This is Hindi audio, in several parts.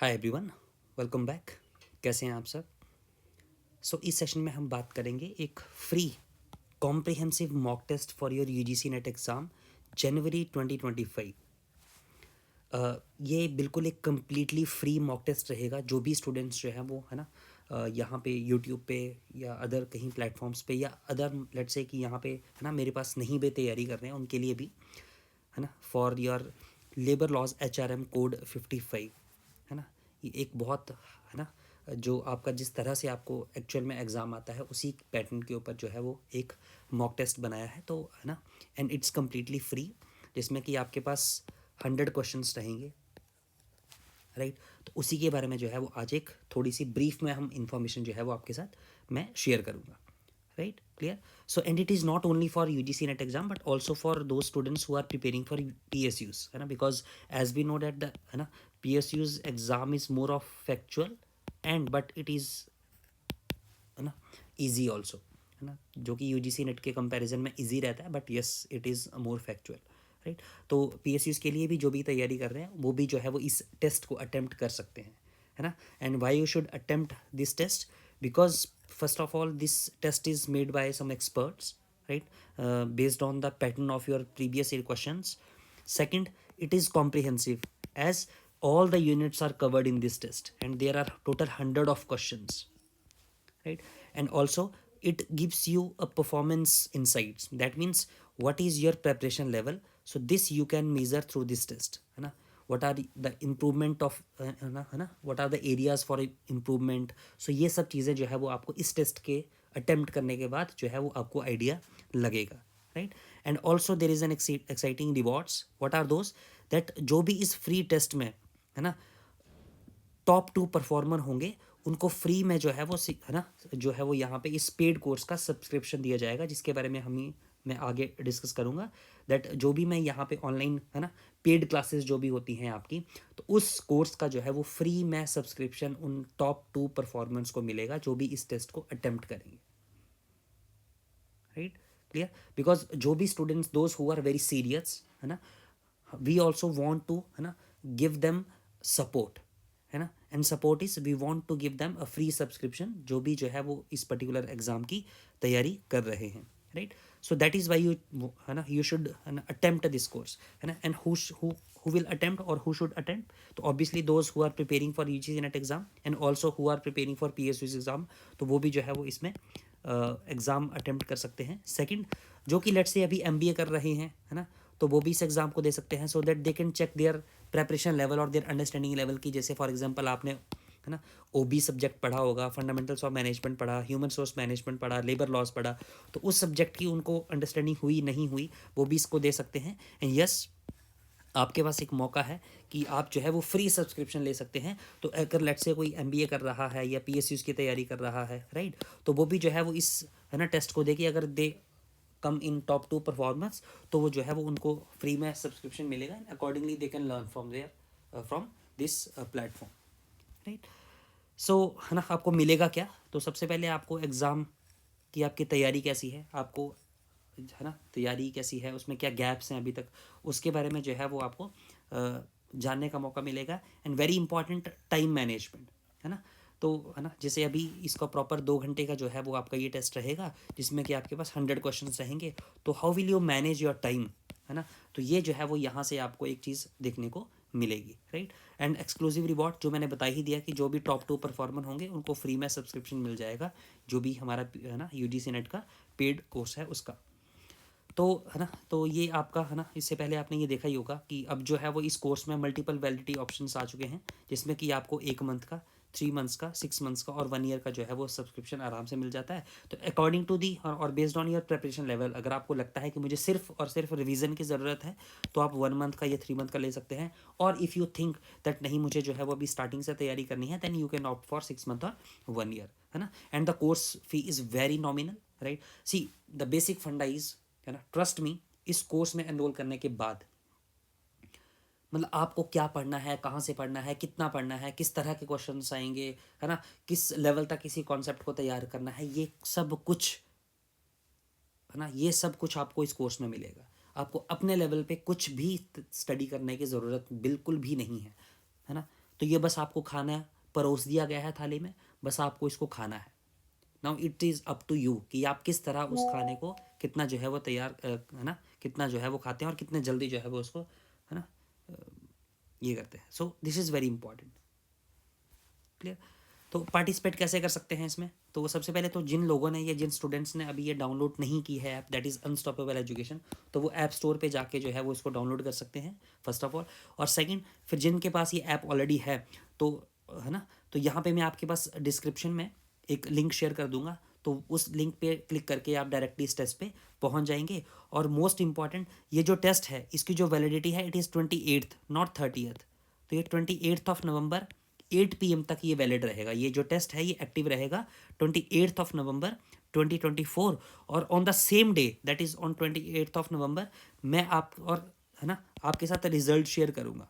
Hi everyone, welcome back. कैसे हैं आप सब? इस सेशन में हम बात करेंगे एक free comprehensive mock test for your UGC NET exam January 2025। ये बिल्कुल एक कम्प्लीटली फ्री मॉक टेस्ट रहेगा। जो भी स्टूडेंट्स जो हैं वो है ना यहाँ पे यूट्यूब पे या अदर कहीं प्लेटफॉर्म्स पे या अदर लेट्स से कि यहाँ पे है ना मेरे पास नहीं भी तैयारी कर रहे हैं उनके लिए भी है ना, for your labour laws HRM code 55 है ना। ये एक बहुत है ना जो आपका जिस तरह से आपको एक्चुअल में एग्ज़ाम आता है उसी पैटर्न के ऊपर जो है वो एक मॉक टेस्ट बनाया है, तो है ना। एंड इट्स कम्प्लीटली फ्री, जिसमें कि आपके पास 100 क्वेश्चंस रहेंगे, राइट। तो उसी के बारे में जो है वो आज एक थोड़ी सी ब्रीफ में हम इंफॉर्मेशन जो है वो आपके साथ मैं शेयर करूँगा, right, clear. So and it is not only for UGC net exam but also for those students who are preparing for PSUs, है ना, because as we know that the है ना PSUs exam is more of factual and but it is है ना easy also, है ना, जो कि UGC नेट के कंपैरिजन में इजी रहता है, but yes it is more factual, right. तो PSUs के लिए भी जो भी तैयारी कर रहे हैं वो भी जो है वो इस टेस्ट को अटेम्प्ट कर सकते हैं, है ना। And why you should attempt this test, because first of all this test is made by some experts, right, based on the pattern of your previous year questions. Second, it is comprehensive as all the units are covered in this test and there are total 100 of questions, right. And also it gives you a performance insights, that means what is your preparation level, so this you can measure through this test, है ना। what are the improvement of है ना what are the areas for improvement, so ये सब चीज़ें जो है वो आपको इस टेस्ट के अटेम्प्ट करने के बाद जो है वो आपको आइडिया लगेगा, right. And also there is an exciting rewards, what are those, that जो भी इस फ्री टेस्ट में है ना टॉप 2 परफॉर्मर होंगे उनको फ्री में जो है वो है ना जो है वो यहाँ पे इस पेड कोर्स का सब्सक्रिप्शन दिया जाएगा, जिसके बारे में मैं आगे डिस्कस करूँगा। दैट जो भी मैं यहाँ पे ऑनलाइन है ना पेड क्लासेस जो भी होती हैं आपकी, तो उस कोर्स का जो है वो फ्री में सब्सक्रिप्शन उन टॉप 2 परफॉर्मेंस को मिलेगा जो भी इस टेस्ट को अटेम्प्ट करेंगे, राइट, क्लियर। बिकॉज जो भी students those who are very serious है ना, वी ऑल्सो वॉन्ट टू है ना गिव देम सपोर्ट, है ना। And support is we want to give them a free subscription जो भी जो है वो इस पर्टिकुलर एग्जाम की तैयारी कर रहे हैं, right. So that is why you है ना you should attempt this course, है ना। एंड हु विल अटेम्प्ट और हु शुड अटेम्प्ट, तो obviously those who are preparing for UGC NET exam and also who are preparing for PSU exam, तो वो भी जो है वो इसमें एग्ज़ाम अटेम्प्ट कर सकते हैं। सेकंड, जो कि लेट्स से अभी MBA कर रहे हैं है ना, तो वो भी इस एग्ज़ाम को दे सकते हैं, so that they can check their preparation level और देयर अंडरस्टैंडिंग लेवल की। जैसे फॉर एग्जांपल आपने है ना OB सब्जेक्ट पढ़ा होगा, फंडामेंटल्स ऑफ मैनेजमेंट पढ़ा, ह्यूमन सोर्स मैनेजमेंट पढ़ा, लेबर लॉज पढ़ा, तो उस सब्जेक्ट की उनको अंडरस्टैंडिंग हुई नहीं हुई वो भी इसको दे सकते हैं। एंड यस, आपके पास एक मौका है कि आप जो है वो फ्री सब्सक्रिप्शन ले सकते हैं। तो अगर लेट्स से कोई MBA कर रहा है या PSUs की तैयारी कर रहा है, राइट, तो वो भी जो है वो इस है ना टेस्ट को देखिए, अगर दे कम इन टॉप 2 परफॉर्मेंस, तो वो जो है वो उनको फ्री में सब्सक्रिप्शन मिलेगा and accordingly they can learn from there from this platform, right. So है ना आपको मिलेगा क्या, तो सबसे पहले आपको एग्ज़ाम की आपकी तैयारी कैसी है, आपको है ना तैयारी कैसी है, उसमें क्या गैप्स हैं अभी तक, उसके बारे में जो है वो आपको जानने का मौका मिलेगा। And very important time management, है ना। तो है ना जैसे अभी इसका प्रॉपर 2 घंटे का जो है वो आपका ये टेस्ट रहेगा, जिसमें कि आपके पास 100 क्वेश्चन रहेंगे, तो how will you manage your time, है ना। तो ये जो है वो यहाँ से आपको एक चीज़ देखने को मिलेगी, राइट। एंड एक्सक्लूसिव रिवॉर्ड जो मैंने बता ही दिया कि जो भी टॉप 2 परफॉर्मर होंगे उनको फ्री में सब्सक्रिप्शन मिल जाएगा, जो भी हमारा है ना UGC नेट का पेड कोर्स है उसका। तो है ना, तो ये आपका है ना, इससे पहले आपने ये देखा ही होगा कि अब जो है वो इस कोर्स में मल्टीपल वैलिडिटी ऑप्शंस आ चुके हैं, जिसमें कि आपको 1 मंथ का, 3 मंथ्स का, 6 मंथ्स का और 1 ईयर का जो है वो सब्सक्रिप्शन आराम से मिल जाता है। तो अकॉर्डिंग टू दी और based on your preparation level, अगर आपको लगता है कि मुझे सिर्फ और सिर्फ रिवीजन की ज़रूरत है, तो आप 1 मंथ का या 3 मंथ का ले सकते हैं। और इफ़ यू थिंक दैट नहीं मुझे जो है वो अभी स्टार्टिंग से तैयारी करनी है, then you can opt for 6 month और 1 ईयर, है ना। And the course fee is very nominal, right. See the basic funda is, है ना, ट्रस्ट मी, इस कोर्स में एनरोल करने के बाद मतलब आपको क्या पढ़ना है, कहाँ से पढ़ना है, कितना पढ़ना है, किस तरह के क्वेश्चंस आएंगे, है ना, किस लेवल तक किसी कॉन्सेप्ट को तैयार करना है, ये सब कुछ है ना, ये सब कुछ आपको इस कोर्स में मिलेगा। आपको अपने लेवल पे कुछ भी स्टडी करने की ज़रूरत बिल्कुल भी नहीं है ना। तो ये बस आपको खाना है, परोस दिया गया है थाली में, बस आपको इसको खाना है। Now it is up to you कि आप किस तरह उस खाने को कितना जो है वो तैयार है ना, कितना जो है वो खाते हैं और कितने जल्दी जो है वो उसको है ना ये करते हैं। सो this is very important. Clear. तो पार्टिसिपेट कैसे कर सकते हैं इसमें? तो सबसे पहले तो जिन लोगों ने या जिन स्टूडेंट्स ने अभी ये डाउनलोड नहीं की है app, that is unstoppable education, तो वो ऐप स्टोर पे जाके जो है वो इसको डाउनलोड कर सकते हैं फर्स्ट ऑफ ऑल। और सेकंड, फिर जिनके पास ये ऐप ऑलरेडी है तो है ना, तो यहाँ पे मैं आपके पास डिस्क्रिप्शन में एक लिंक शेयर कर दूंगा, तो उस लिंक पे क्लिक करके आप डायरेक्टली इस टेस्ट पे पहुंच जाएंगे। और मोस्ट इंपॉर्टेंट, ये जो टेस्ट है इसकी जो वैलिडिटी है it is 28th not 30th। तो ये 28 नवंबर 8 PM तक ये वैलिड रहेगा। ये जो टेस्ट है ये एक्टिव रहेगा 28 नवंबर 2024। और on the same day, that is on 28 नवंबर, मैं आप और है ना आपके साथ रिजल्ट शेयर करूँगा,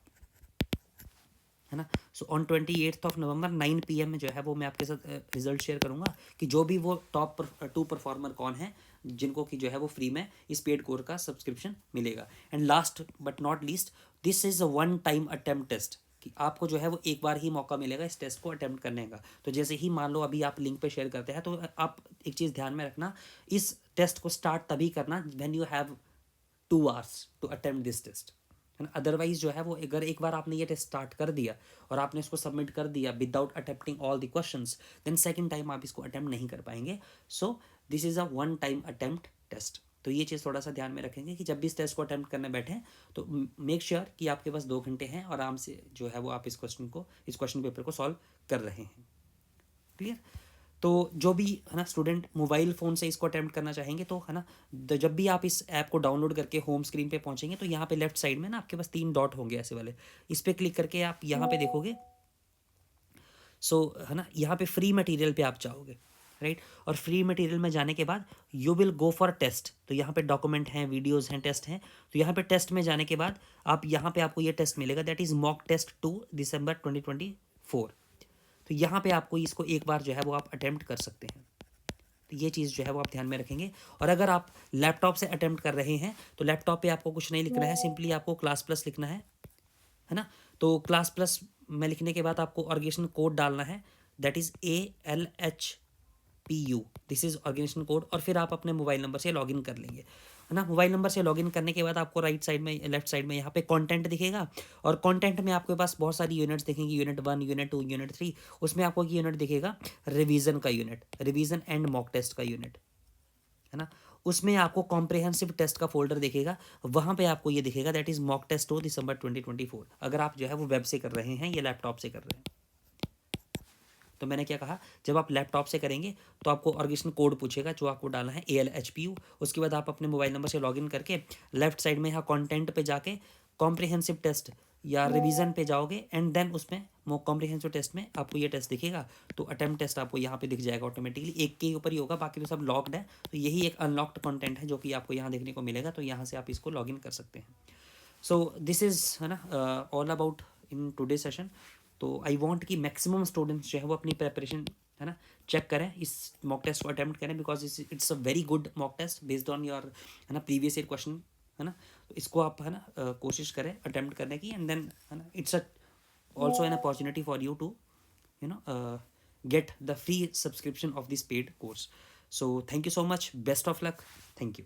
है ना। सो ऑन 28 नवंबर 9 PM में जो है वो मैं आपके साथ रिजल्ट शेयर करूँगा कि जो भी वो टॉप 2 परफॉर्मर कौन है जिनको कि जो है वो फ्री में इस पेड कोर्स का सब्सक्रिप्शन मिलेगा। And last but not least, this is a one time attempt test, कि आपको जो है वो एक बार ही मौका मिलेगा इस टेस्ट को अटेम्प्ट करने का। तो जैसे ही मान लो अभी आप लिंक पे शेयर करते हैं, तो आप एक चीज़ ध्यान में रखना, इस टेस्ट को स्टार्ट तभी करना when you have 2 hours to attempt this test, है ना। अदरवाइज जो है वो अगर एक बार आपने ये टेस्ट स्टार्ट कर दिया और आपने इसको सबमिट कर दिया without attempting all the questions, then second time आप इसको अटेम्प्ट नहीं कर पाएंगे। So this is a one time attempt test. तो ये चीज़ थोड़ा सा ध्यान में रखेंगे कि जब भी इस टेस्ट को अटेम्प्ट करने बैठें तो मेक श्योर कि आपके पास 2 घंटे हैं और आराम से जो है वो आप इस क्वेश्चन पेपर को सॉल्व कर रहे हैं। क्लियर। तो जो भी है ना स्टूडेंट मोबाइल फ़ोन से इसको अटेम्प्ट करना चाहेंगे तो है ना, जब भी आप इस ऐप को डाउनलोड करके होम स्क्रीन पे पहुंचेंगे तो यहाँ पे लेफ्ट साइड में ना आपके पास 3 डॉट होंगे ऐसे वाले, इस पर क्लिक करके आप यहाँ पे देखोगे। सो है ना, यहाँ पे फ्री मटेरियल पे आप जाओगे, राइट। और फ्री मटेरियल में जाने के बाद you will go for test. तो यहाँ पे डॉक्यूमेंट हैं, वीडियोस हैं, टेस्ट हैं। तो यहाँ पे टेस्ट में जाने के बाद आप यहाँ पे आपको ये टेस्ट मिलेगा, दैट इज़ मॉक टेस्ट 2 दिसंबर 2024। तो यहाँ पे आपको इसको एक बार जो है वो आप अटेम्प्ट कर सकते हैं। तो ये चीज़ जो है वो आप ध्यान में रखेंगे। और अगर आप लैपटॉप से अटेम्प्ट कर रहे हैं तो लैपटॉप पे आपको कुछ नहीं लिखना है, सिंपली आपको क्लास प्लस लिखना है ना। तो क्लास प्लस में लिखने के बाद आपको ऑर्गेनाइजेशन कोड डालना है, that is ALHPU, this is organisation code. और फिर आप अपने मोबाइल नंबर से लॉगिन कर लेंगे, है ना। मोबाइल नंबर से लॉगिन करने के बाद आपको राइट साइड में, लेफ्ट साइड में यहाँ पे कंटेंट दिखेगा। और कंटेंट में आपके पास बहुत सारी यूनिट्स दिखेंगी, यूनिट 1, यूनिट 2, यूनिट 3। उसमें आपको यूनिट दिखेगा रिवीजन का unit, revision and mock test का यूनिट, है ना। उसमें आपको कॉम्प्रिहेंसिव टेस्ट का फोल्डर दिखेगा, वहाँ पे आपको ये दिखेगा दैट इज़ मॉक टेस्ट 2 दिसंबर 2024, अगर आप जो है वो वेब से कर रहे हैं या लैपटॉप से कर रहे हैं। तो मैंने क्या कहा, जब आप लैपटॉप से करेंगे तो आपको ऑर्गेनाइजेशन कोड पूछेगा जो आपको डालना है ALHPU। उसके बाद आप अपने मोबाइल नंबर से लॉगिन करके लेफ्ट साइड में यहाँ कंटेंट पे जाके कॉम्प्रिहेंसिव टेस्ट या रिवीजन पे जाओगे, एंड देन उसमें कॉम्प्रिहेंसिव टेस्ट में आपको ये टेस्ट दिखेगा। तो अटेम्प्ट टेस्ट आपको यहाँ पे दिख जाएगा ऑटोमेटिकली, एक के ऊपर ही होगा, बाकी तो सब लॉक्ड है। तो यही एक अनलॉक्ड कंटेंट है जो कि आपको यहाँ देखने को मिलेगा, तो यहाँ से आप इसको लॉगिन कर सकते हैं। सो दिस इज़ है ना all about in today session. तो आई वांट कि मैक्सिमम स्टूडेंट्स जो है वो अपनी प्रेपरेशन है ना चेक करें, इस मॉक टेस्ट को अटेम्प्ट करें, because it's a very good mock test based on your है ना प्रीवियस ईयर क्वेश्चन, है ना। तो इसको आप है ना कोशिश करें अटेम्प्ट करने की, एंड देन है ना it's a also an opportunity for you to you know get the free subscription of this paid course. So thank you so much, best of luck, thank you.